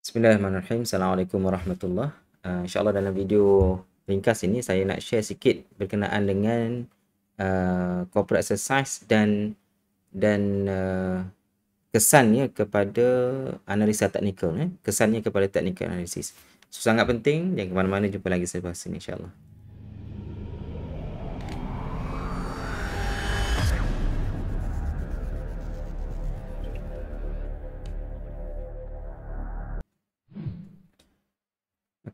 Bismillahirrahmanirrahim. Assalamualaikum warahmatullahi. InsyaAllah dalam video ringkas ini saya nak share sikit berkenaan dengan corporate exercise dan kesannya kepada analisa teknikal, kesannya kepada technical analysis. So, sangat penting, jangan ke mana-mana, jumpa lagi saya bahas ini insyaAllah.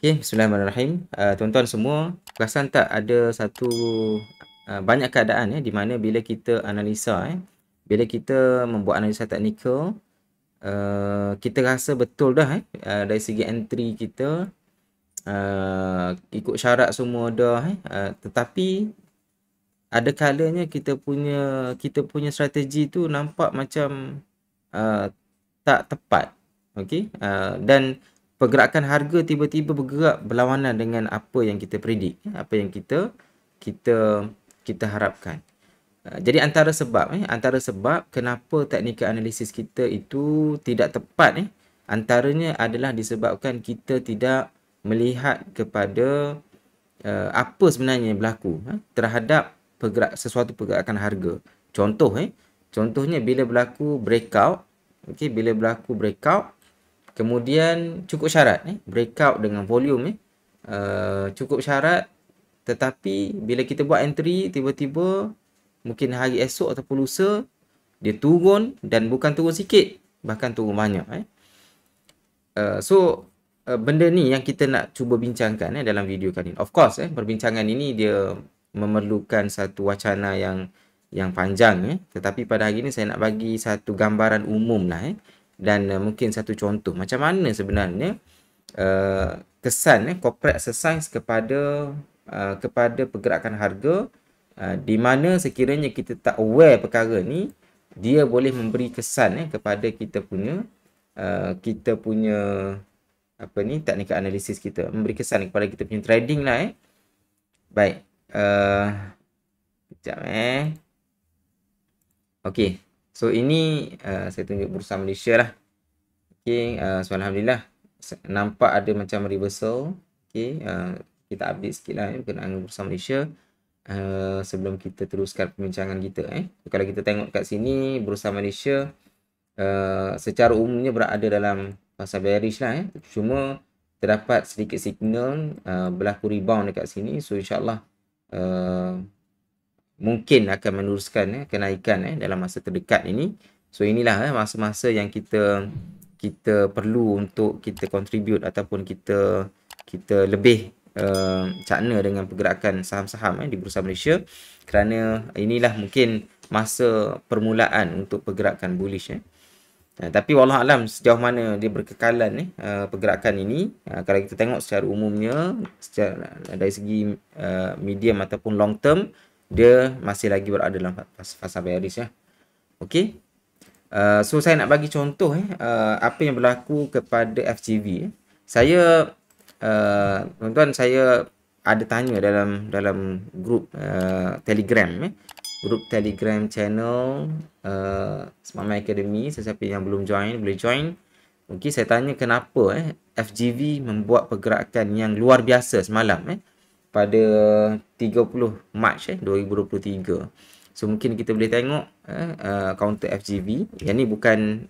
Okey, bismillahirrahmanirrahim. Tuan-tuan semua, perasan tak ada satu banyak keadaan di mana bila kita analisa, bila kita membuat analisa teknikal, kita rasa betul dah dari segi entry kita, ikut syarat semua dah, tetapi ada kalanya kita punya strategi tu nampak macam tak tepat. Okey, dan pergerakan harga tiba-tiba bergerak berlawanan dengan apa yang kita predik, apa yang kita harapkan. Jadi antara sebab kenapa technical analysis kita itu tidak tepat, antaranya adalah disebabkan kita tidak melihat kepada apa sebenarnya yang berlaku terhadap sesuatu pergerakan harga. Contohnya bila berlaku breakout, bila berlaku breakout, kemudian cukup syarat, breakout dengan volume, cukup syarat, tetapi bila kita buat entry, tiba-tiba mungkin hari esok ataupun lusa dia turun, dan bukan turun sikit, bahkan turun banyak. Benda ni yang kita nak cuba bincangkan dalam video kali ini. Of course, perbincangan ini dia memerlukan satu wacana yang panjang, tetapi pada hari ini saya nak bagi satu gambaran umum lah, dan mungkin satu contoh macam mana sebenarnya kesan corporate exercise kepada pergerakan harga, di mana sekiranya kita tak aware perkara ni, dia boleh memberi kesan kepada kita punya technical analysis kita, memberi kesan kepada kita punya trading lah. Baik, sekejap okey. So ini saya tunjuk Bursa Malaysia lah. Okey, so alhamdulillah nampak ada macam reversal. Okey, kita update sikit lah berkenaan Bursa Malaysia sebelum kita teruskan perbincangan kita. Kalau kita tengok kat sini, Bursa Malaysia secara umumnya berada dalam fasa bearish lah. Cuma terdapat sedikit signal berlaku rebound dekat sini. So insyaAllah mungkin akan meneruskan kenaikan dalam masa terdekat ini. So inilah masa-masa yang kita perlu untuk kita contribute ataupun kita lebih cakna dengan pergerakan saham-saham di Bursa Malaysia, kerana inilah mungkin masa permulaan untuk pergerakan bullish. Tapi wallahualam sejauh mana dia berkekalan pergerakan ini, kalau kita tengok secara umumnya, dari segi medium ataupun long term, dia masih lagi berada dalam fasa bearish. Okey. So saya nak bagi contoh apa yang berlaku kepada FGV. Saya tuan-tuan, saya ada tanya dalam grup Telegram, grup Telegram channel Smart Money Academy. Sesiapa yang belum join boleh join. Okey, saya tanya kenapa FGV membuat pergerakan yang luar biasa semalam pada 30 Mac 2023. So mungkin kita boleh tengok counter FGV. Yang ni bukan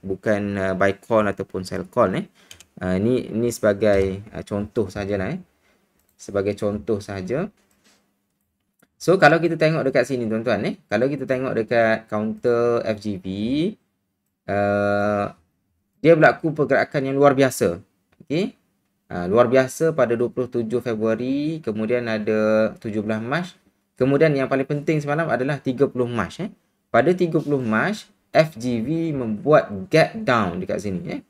buy call ataupun sell call. Ni sebagai contoh sajalah, sebagai contoh saja. So kalau kita tengok dekat sini tuan-tuan, kalau kita tengok dekat counter FGV, dia berlaku pergerakan yang luar biasa. Okey. Luar biasa pada 27 Februari, kemudian ada 17 Mac, kemudian yang paling penting semalam adalah 30 Mac. Pada 30 Mac, FGV membuat gap down dekat sini.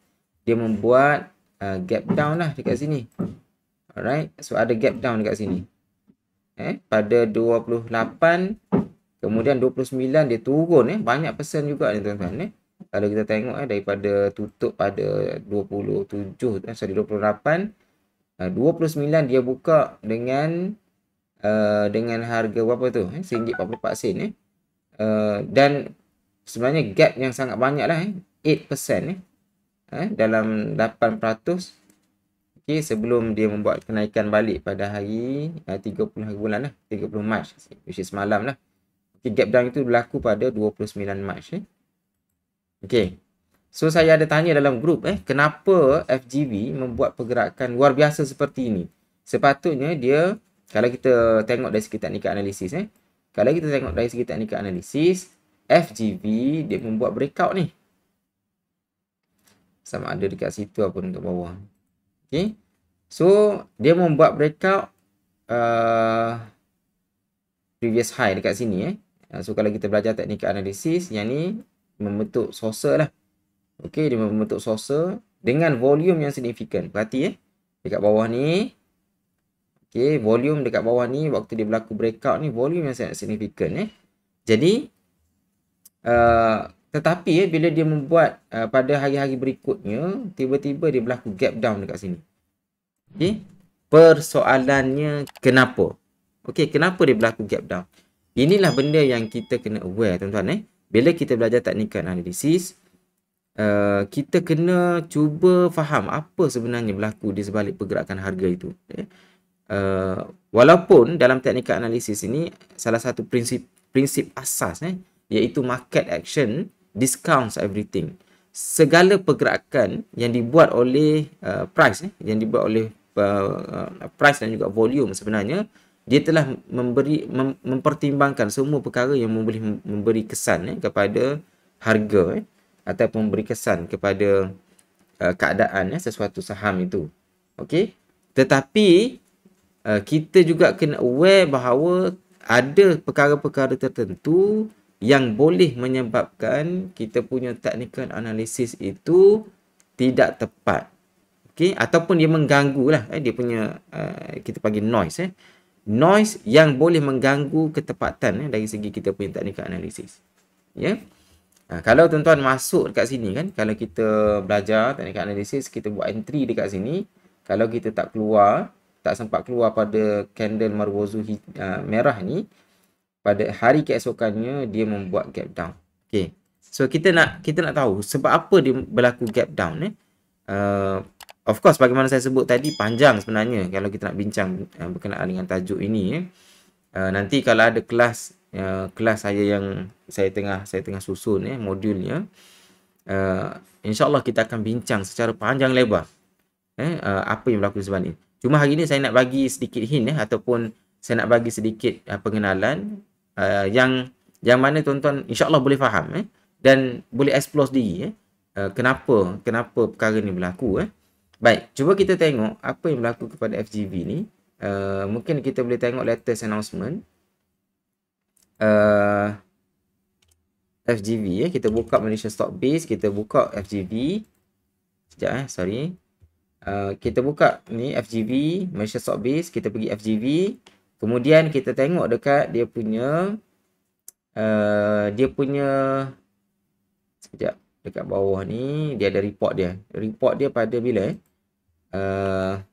Dia membuat gap down lah dekat sini. Alright, so ada gap down dekat sini. Pada 28, kemudian 29 dia turun. Banyak persen juga ni tuan-tuan. Kalau kita tengok daripada tutup pada 28, 29 dia buka dengan harga berapa tu? RM1.44. Dan sebenarnya gap yang sangat banyak lah, 8% dalam 8%. Okey, sebelum dia membuat kenaikan balik pada hari 30 hari bulan lah, 30 Mac, which is semalam lah. Okay, gap down itu berlaku pada 29 Mac. Okey. So saya ada tanya dalam grup kenapa FGV membuat pergerakan luar biasa seperti ini? Sepatutnya dia, kalau kita tengok dari segi teknikal analisis kalau kita tengok dari segi teknikal analisis, FGV dia membuat breakout ni. Sama ada dekat situ ataupun dekat bawah. Okey. So dia membuat breakout previous high dekat sini So kalau kita belajar teknikal analisis, yang ni membentuk saucer lah. Okey, dia membentuk saucer dengan volume yang signifikan. Perhati dekat bawah ni. Okey, volume dekat bawah ni waktu dia berlaku breakout ni, volume yang sangat signifikan Jadi tetapi bila dia membuat pada hari-hari berikutnya, tiba-tiba dia berlaku gap down dekat sini. Okey, persoalannya kenapa? Okey, kenapa dia berlaku gap down? Inilah benda yang kita kena aware, tuan-tuan Bila kita belajar teknikal analisis, kita kena cuba faham apa sebenarnya berlaku di sebalik pergerakan harga itu. Walaupun dalam teknikal analisis ini salah satu prinsip asas iaitu market action discounts everything. Segala pergerakan yang dibuat oleh price yang dibuat oleh price dan juga volume, sebenarnya dia telah mempertimbangkan semua perkara yang boleh memberi kesan kepada harga ataupun memberi kesan kepada keadaan sesuatu saham itu. Okey, tetapi kita juga kena aware bahawa ada perkara-perkara tertentu yang boleh menyebabkan kita punya technical analysis itu tidak tepat. Okey, ataupun dia mengganggu lah dia punya kita panggil noise noise yang boleh mengganggu ketepatan dari segi kita punya technical analysis. Kalau tuan-tuan masuk dekat sini kalau kita belajar technical analysis, kita buat entry dekat sini, kalau kita tak sempat keluar pada candle Marubozu merah ni, pada hari keesokannya dia membuat gap down. Okey. So kita nak tahu sebab apa dia berlaku gap down of course, bagaimana saya sebut tadi, panjang sebenarnya kalau kita nak bincang berkenaan dengan tajuk ini nanti kalau ada kelas saya yang saya tengah susun modulnya, insya-Allah kita akan bincang secara panjang lebar apa yang berlaku di sebalik ini. Cuma hari ini saya nak bagi sedikit hint ataupun saya nak bagi sedikit pengenalan yang mana tuan-tuan insya-Allah boleh faham dan boleh explore sendiri kenapa perkara ni berlaku Baik, cuba kita tengok apa yang berlaku kepada FGV ni. Mungkin kita boleh tengok latest announcement FGV kita buka Malaysia Stock Base, kita buka FGV. Sekejap sorry. Kita buka ni FGV Malaysia Stock Base, kita pergi FGV, kemudian kita tengok dekat dia punya sekejap, dekat bawah ni dia ada report dia. Report dia pada bila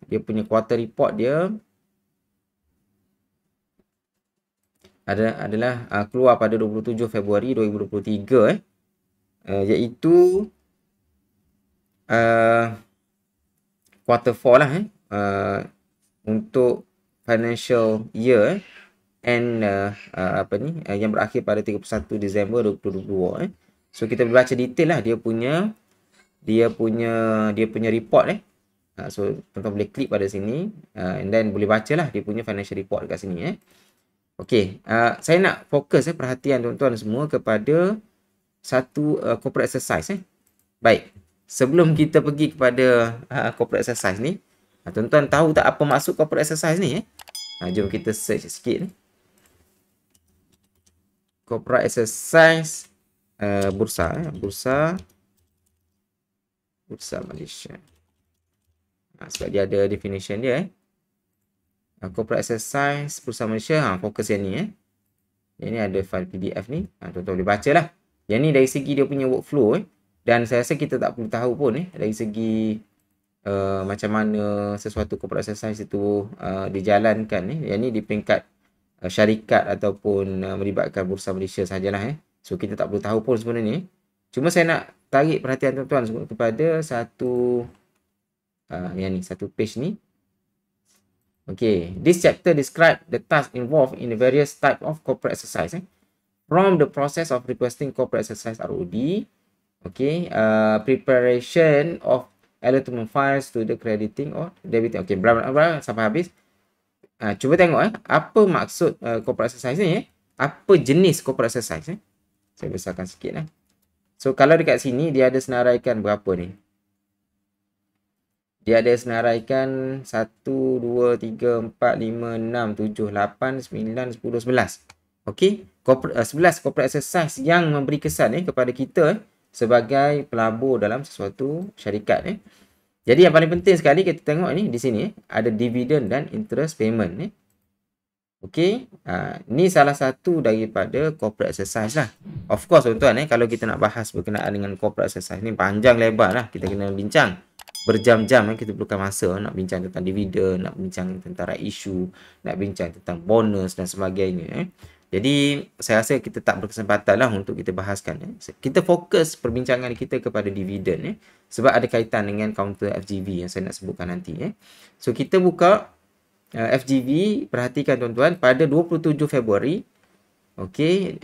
dia punya quarter report dia adalah keluar pada 27 Februari 2023 iaitu quarter 4 lah untuk financial year and yang berakhir pada 31 Disember 2022 So kita baca detail lah dia punya report So tuan-tuan boleh klik pada sini and then boleh baca lah dia punya financial report kat sini Okey, saya nak fokus perhatian tuan-tuan semua kepada satu corporate exercise Baik, sebelum kita pergi kepada corporate exercise ni, tuan-tuan tahu tak apa maksud corporate exercise ni jom kita search sikit corporate exercise bursa Malaysia. Sebab dia ada definition dia corporate exercise Bursa Malaysia, fokus yang ni yang ni ada file PDF ni, tuan-tuan boleh baca lah. Yang ni dari segi dia punya workflow dan saya rasa kita tak perlu tahu pun dari segi macam mana sesuatu corporate exercise itu dijalankan Yang ni di peringkat syarikat ataupun melibatkan Bursa Malaysia sajalah So kita tak perlu tahu pun sebenarnya Cuma saya nak tarik perhatian tuan-tuan kepada satu Yang ni, satu page ni. Okay, this chapter describe the task involved in the various type of corporate exercise. From the process of requesting corporate exercise ROD, okay, preparation of allotment files to the crediting or debiting. Okay, bla sampai habis. Cuba tengok apa maksud corporate exercise ni. Apa jenis corporate exercise. Saya besarkan sikit. So kalau dekat sini dia ada senaraikan berapa ni? Dia ada senaraikan 1, 2, 3, 4, 5, 6, 7, 8, 9, 10, 11. Okey, 11 corporate exercise yang memberi kesan kepada kita sebagai pelabur dalam sesuatu syarikat. Jadi yang paling penting sekali kita tengok ni di sini ada dividend dan interest payment. Okey, ni salah satu daripada corporate exercise lah. Of course tuan-tuan, kalau kita nak bahas berkenaan dengan corporate exercise ni panjang lebar lah, kita kena bincang berjam-jam. Kita perlukan masa nak bincang tentang dividen, nak bincang tentang right issue, nak bincang tentang bonus dan sebagainya. Jadi saya rasa kita tak berkesempatan lah untuk kita bahaskan. Kita fokus perbincangan kita kepada dividen sebab ada kaitan dengan counter FGV yang saya nak sebutkan nanti. So kita buka FGV, perhatikan tuan-tuan, pada 27 Februari okey,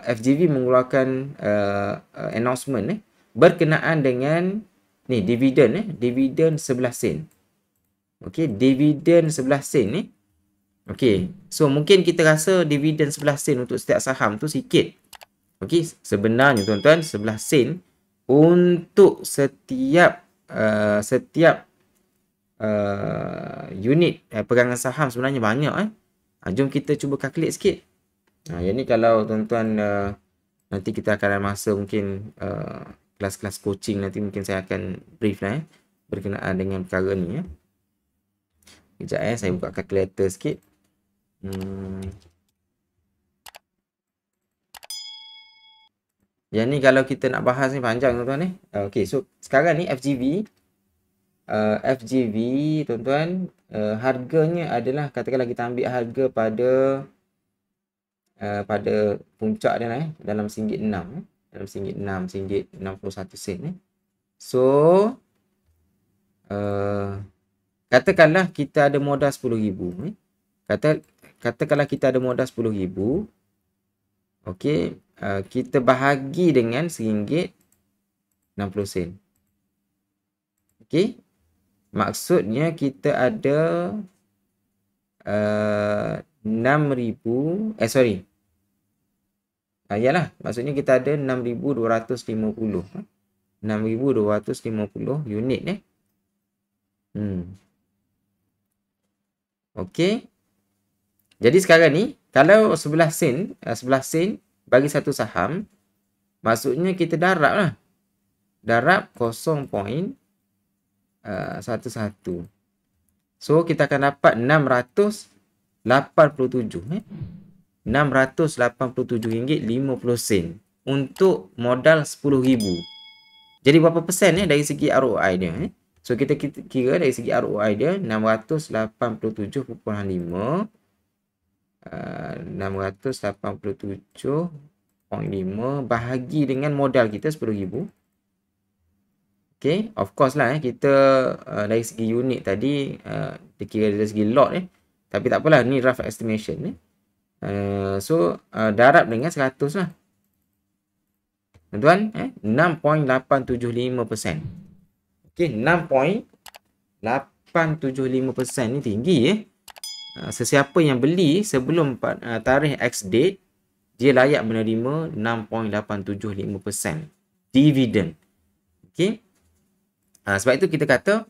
FGV mengeluarkan announcement berkenaan dengan ni dividen dividen 11 sen. Okey, dividen 11 sen ni. Okey, so mungkin kita rasa dividen 11 sen untuk setiap saham tu sikit. Okey, sebenarnya tuan-tuan 11 sen untuk setiap unit pegangan saham sebenarnya banyak. Jom kita cuba calculate sikit. Yang ni kalau tuan-tuan nanti kita akan ada masa mungkin kelas-kelas coaching nanti mungkin saya akan brief lah berkenaan dengan perkara ni. Sekejap saya buka calculator sikit. Yang ni kalau kita nak bahas ni panjang tuan-tuan. Okey, so sekarang ni FGV tuan-tuan, harganya adalah, katakanlah kita ambil harga pada puncak dia lah, dalam RM1.6 dalam RM1.6.61. So katakanlah kita ada modal RM10,000. Katakanlah kita ada modal RM10,000. Okey, kita bahagi dengan RM1.60. Okey, maksudnya kita ada 6,000 yalah, maksudnya kita ada 6,250 unit Okey. Jadi sekarang ni kalau 11 sen bagi satu saham, maksudnya kita darab lah. Darab 0.11. So kita akan dapat 687 RM687.50 untuk modal 10,000. Jadi berapa persen dari segi ROI dia? So kita kira dari segi ROI dia 687.5 687.5 bahagi dengan modal kita 10,000. Okay, of course lah kita dari segi unit tadi dikira dari segi lot tapi tak apalah, ni rough estimation so darab dengan 100 lah tuan-tuan. 6.875%. Okay, 6.875% ni tinggi sesiapa yang beli sebelum tarikh X date, dia layak menerima 6.875% dividen. Okay, sebab itu kita kata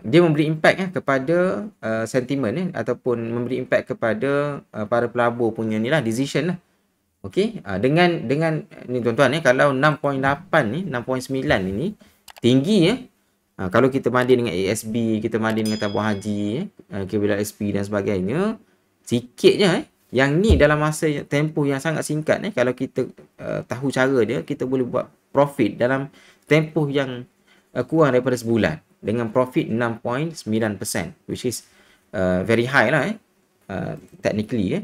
dia memberi impact kepada sentimen ataupun memberi impact kepada para pelabur punya ni lah, decision lah. Okey, dengan ni tuan-tuan kalau 6.8 ni 6.9 ini tinggi kalau kita banding dengan ASB, kita banding dengan tabung haji, KWL SP dan sebagainya, sikit je yang ni dalam masa tempoh yang sangat singkat kalau kita tahu cara dia, kita boleh buat profit dalam tempoh yang kurang daripada sebulan dengan profit 6.9%, which is very high lah technically.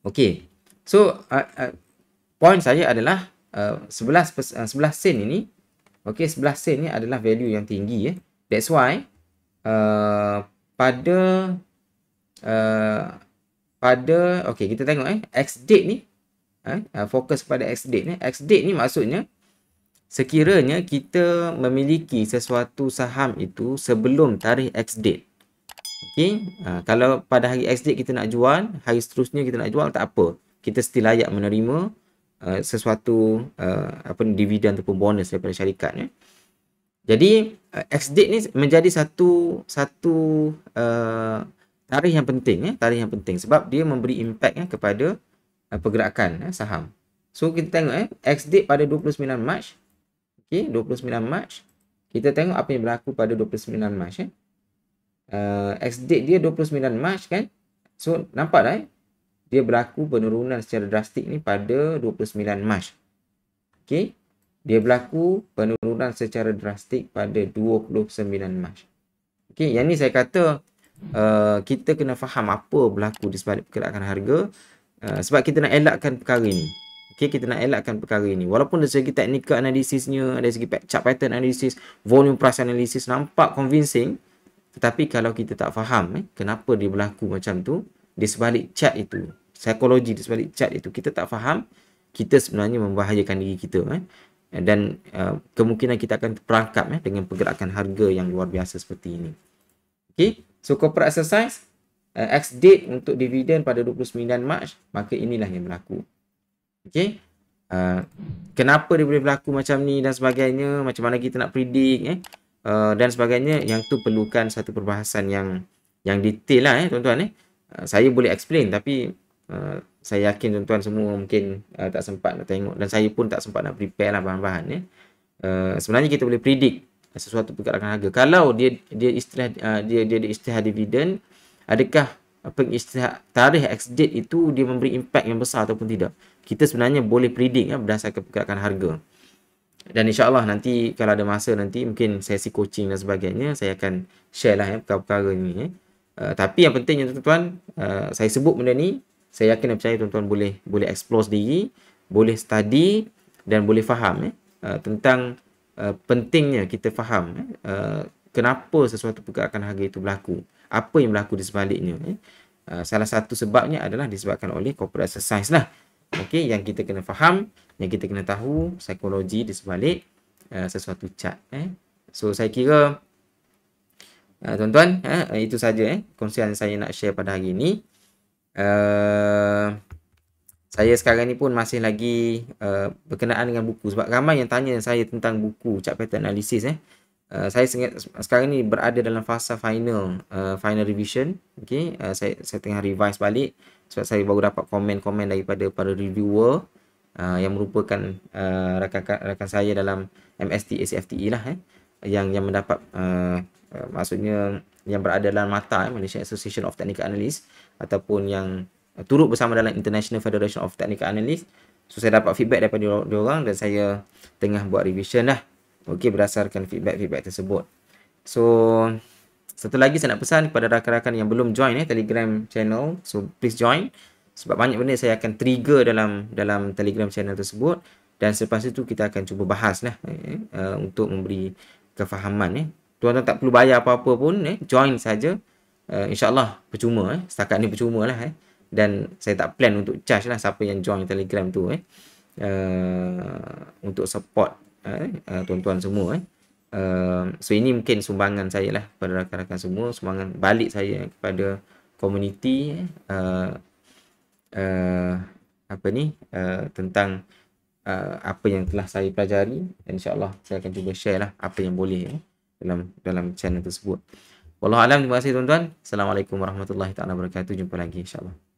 Okay, so point saya adalah 11 sen ini, okey 11 sen ni adalah value yang tinggi That's why pada okey kita tengok X date ni fokus pada X date ni. X date ni maksudnya sekiranya kita memiliki sesuatu saham itu sebelum tarikh X date. Okey, kalau pada hari X date kita nak jual, hari seterusnya kita nak jual tak apa. Kita still layak menerima sesuatu dividen ataupun bonus daripada syarikat Jadi X date ni menjadi satu tarikh yang penting tarikh yang penting sebab dia memberi impact kepada pergerakan saham. So kita tengok X date pada 29 Mac. Okey, 29 Mac. Kita tengok apa yang berlaku pada 29 Mac X date dia 29 Mac kan. So nampak dah dia berlaku penurunan secara drastik ni pada 29 Mac. Okey. Dia berlaku penurunan secara drastik pada 29 Mac. Okey, yang ni saya kata kita kena faham apa berlaku di sebalik pergerakan harga sebab kita nak elakkan perkara ini. Okey, kita nak elakkan perkara ini. Walaupun dari segi technical analisisnya, dari segi chart pattern analysis, volume price analysis nampak convincing, tetapi kalau kita tak faham kenapa dia berlaku macam tu di sebalik chart itu, psikologi di sebalik chart itu kita tak faham, kita sebenarnya membahayakan diri kita dan kemungkinan kita akan terperangkap dengan pergerakan harga yang luar biasa seperti ini. Okey, so corporate exercise X date untuk dividen pada 29 Mac, maka inilah yang berlaku. Okey. Kenapa dia boleh berlaku macam ni dan sebagainya, macam mana kita nak predict dan sebagainya, yang tu perlukan satu perbahasan yang detail lah tuan-tuan saya boleh explain tapi saya yakin tuan-tuan semua mungkin tak sempat nak tengok dan saya pun tak sempat nak prepare lah bahan-bahan sebenarnya kita boleh predict sesuatu pergerakan harga. Kalau dia istilah dividen, adakah pengisytihat tarikh X date itu dia memberi impact yang besar ataupun tidak? Kita sebenarnya boleh predict berdasarkan pergerakan harga. Dan insya-Allah nanti kalau ada masa nanti mungkin sesi coaching dan sebagainya saya akan share lah perkara-perkara ni tapi yang pentingnya tuan-tuan saya sebut benda ni, saya yakin dan percaya tuan-tuan boleh explore sendiri, boleh study dan boleh faham tentang pentingnya kita faham kenapa sesuatu pergerakan harga itu berlaku, apa yang berlaku di sebaliknya. Salah satu sebabnya adalah disebabkan oleh corporate exercise lah. Okey, yang kita kena faham, yang kita kena tahu psikologi di sebalik sesuatu chart So saya kira tuan-tuan itu saja kongsian saya nak share pada hari ini. Saya sekarang ni pun masih lagi berkenaan dengan buku sebab ramai yang tanya saya tentang buku chart pattern analysis saya sekarang ni berada dalam fasa final revision. Okey, saya tengah revise balik sebab saya baru dapat komen-komen daripada para reviewer yang merupakan rakan saya dalam MST ACFTE lah yang mendapat maksudnya yang berada dalam mata Malaysian Association of Technical Analysts ataupun yang turut bersama dalam International Federation of Technical Analysts. So saya dapat feedback daripada diorang dan saya tengah buat revision lah. Okey, berdasarkan feedback tersebut. So satu lagi saya nak pesan kepada rakan-rakan yang belum join Telegram channel, so please join sebab banyak benda saya akan trigger dalam Telegram channel tersebut dan selepas itu kita akan cuba bahas lah untuk memberi kefahaman Tuan-tuan tak perlu bayar apa-apa pun join saja. InsyaAllah percuma setakat ni percuma lah dan saya tak plan untuk charge lah siapa yang join Telegram tu untuk support tuan-tuan semua so ini mungkin sumbangan saya lah pada rakan-rakan semua, sumbangan balik saya kepada komuniti tentang apa yang telah saya pelajari dan insyaAllah saya akan cuba share lah apa yang boleh dalam channel tersebut. Wallahualam, terima kasih tuan-tuan. Assalamualaikum warahmatullahi wabarakatuh. Jumpa lagi insyaAllah.